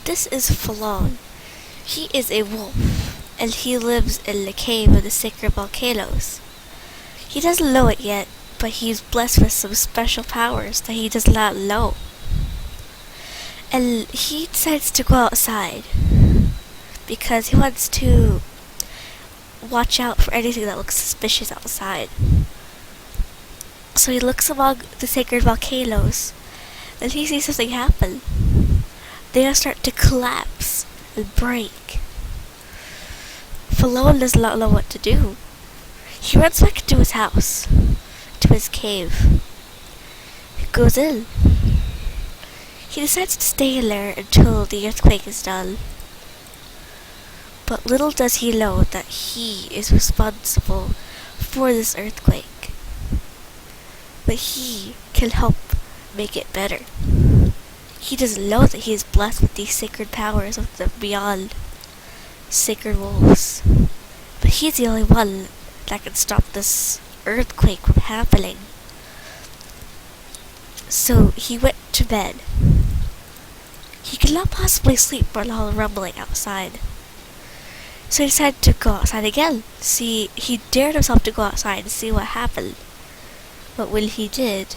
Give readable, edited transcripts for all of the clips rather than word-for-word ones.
This is Falon. He is a wolf, and he lives in the cave of the sacred volcanoes. He doesn't know it yet, but he's blessed with some special powers that he does not know. And he decides to go outside because he wants to watch out for anything that looks suspicious outside. So he looks among the sacred volcanoes, and he sees something happen. They all start to collapse and break. Falon does not know what to do. He runs back to his house, to his cave. He goes in. He decides to stay in there until the earthquake is done. But little does he know that he is responsible for this earthquake. But he can help make it better. He doesn't know that he is blessed with these sacred powers of the beyond sacred wolves. But he's the only one that can stop this earthquake from happening. So he went to bed. He could not possibly sleep for all the rumbling outside. So he decided to go outside again. He dared himself to go outside and see what happened. But when he did,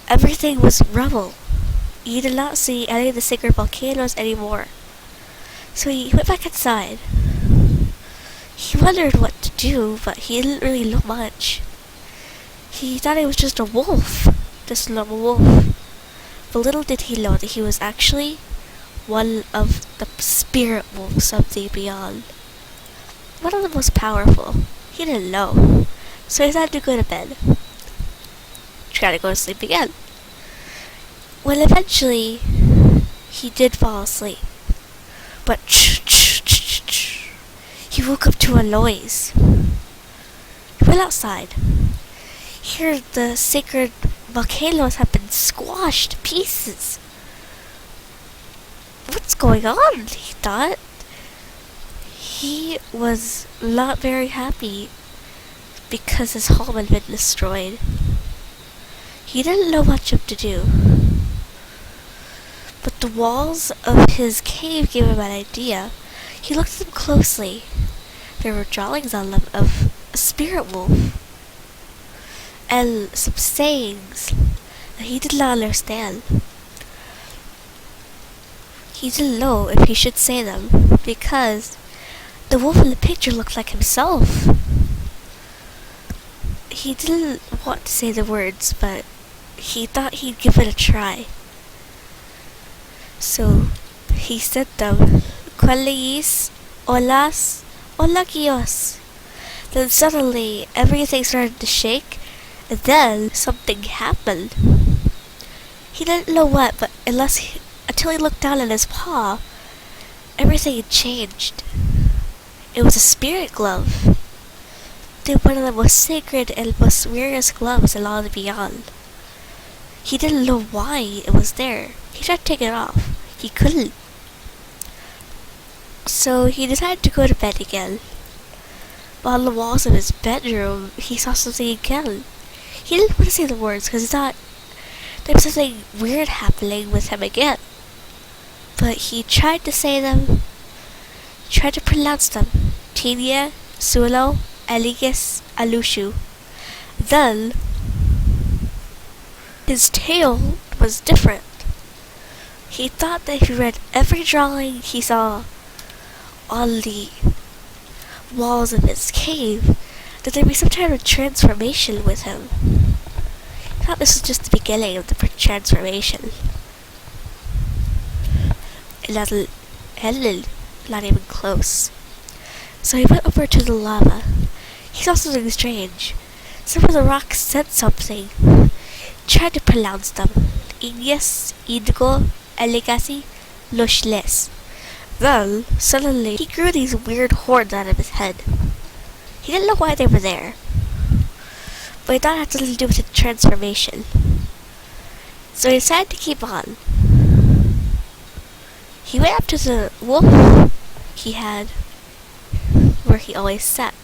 everything was rubble. He did not see any of the sacred volcanoes anymore. So he went back inside. He wondered what to do, but he didn't really know much. He thought he was just a wolf, just a normal wolf. But little did he know that he was actually one of the spirit wolves of the beyond. One of the most powerful. He didn't know. So he decided to go to bed. Tried to go to sleep again. Well, eventually, he did fall asleep. But he woke up to a noise. He went outside. Here, the sacred volcanoes have been squashed to pieces. What's going on? He thought. He was not very happy because his home had been destroyed. He didn't know much what to do. But the walls of his cave gave him an idea. He looked at them closely. There were drawings on them of a spirit wolf and some sayings that he did not understand. He didn't know if he should say them because the wolf in the picture looked like himself. He didn't want to say the words, but he thought he'd give it a try. So he said them, Kualis, Olas, Olagios. Then suddenly everything started to shake, and then something happened. He didn't know what, but until he looked down at his paw, everything had changed. It was a spirit glove. They were one of the most sacred and most rarest gloves in all the beyond. He didn't know why it was there. He tried to take it off. He couldn't. So he decided to go to bed again. But on the walls of his bedroom, he saw something again. He didn't want to say the words because he thought there was something weird happening with him again. But he tried to say them. He tried to pronounce them. Tinia, Sulo, Eligis, Alushu. Then his tail was different. He thought that if he read every drawing he saw on the walls of his cave, that there'd be some kind of transformation with him. He thought this was just the beginning of the transformation. It hasn't ended, not even close. So he went over to the lava. He saw something strange. Some of the rocks said something. He tried to pronounce them. Ignis, Idgo, Eligasi, Lushles. Then, suddenly, he grew these weird horns out of his head. He didn't know why they were there, but he thought it had something to do with the transformation. So he decided to keep on. He went up to the wolf he had, where he always sat.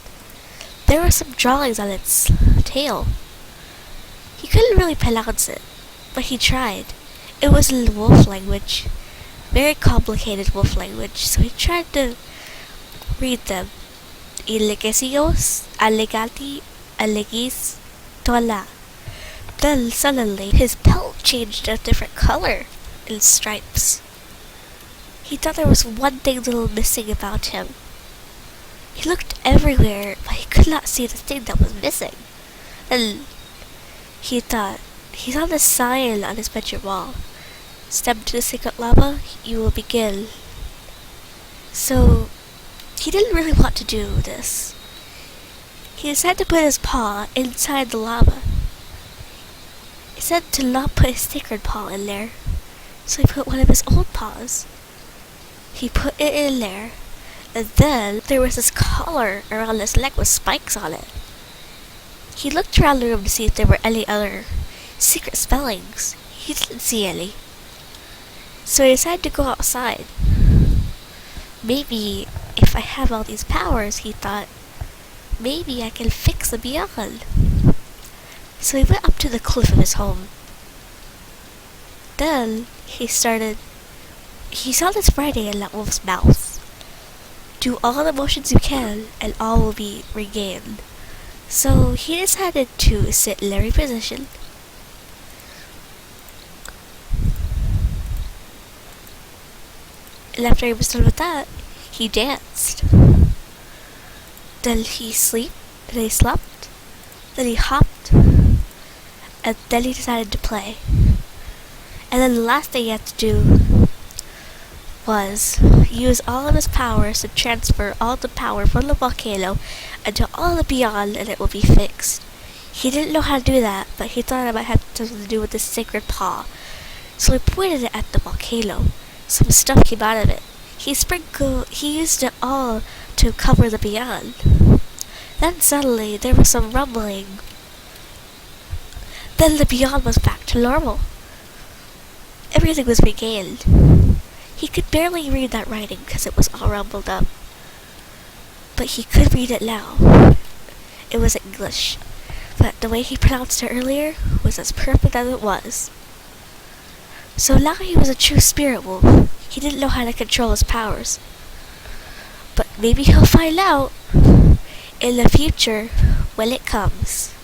There were some drawings on its tail. He couldn't really pronounce it, but he tried. It was in wolf language, very complicated wolf language, so he tried to read them. Ilegesios, allegati, allegis, tola. Then suddenly his pelt changed a different color in stripes. He thought there was one thing little missing about him. He looked everywhere, but he could not see the thing that was missing. And he saw the sign on his bedroom wall. Step to the secret lava, you will begin. So, he didn't really want to do this. He decided to put his paw inside the lava. He said to not put his sacred paw in there, so he put one of his old paws. He put it in there, and then there was this collar around his leg with spikes on it. He looked around the room to see if there were any other secret spellings. He didn't see any. So he decided to go outside. Maybe if I have all these powers, he thought, maybe I can fix the beyond. So he went up to the cliff of his home. Then he saw this writing in that wolf's mouth. Do all the motions you can, and all will be regained. So he decided to sit in every position. And after he was done with that, he danced. Then he slept, then he hopped, and then he decided to play. And then the last thing he had to do was use all of his powers to transfer all the power from the volcano into all the beyond, and it will be fixed. He didn't know how to do that, but he thought it might have something to do with the sacred paw. So he pointed it at the volcano. Some stuff came out of it. He used it all to cover the beyond. Then suddenly there was some rumbling. Then the beyond was back to normal. Everything was regained. He could barely read that writing because it was all rumbled up. But he could read it now. It was English, but the way he pronounced it earlier was as perfect as it was. So now he was a true spirit wolf. He didn't know how to control his powers. But maybe he'll find out in the future when it comes.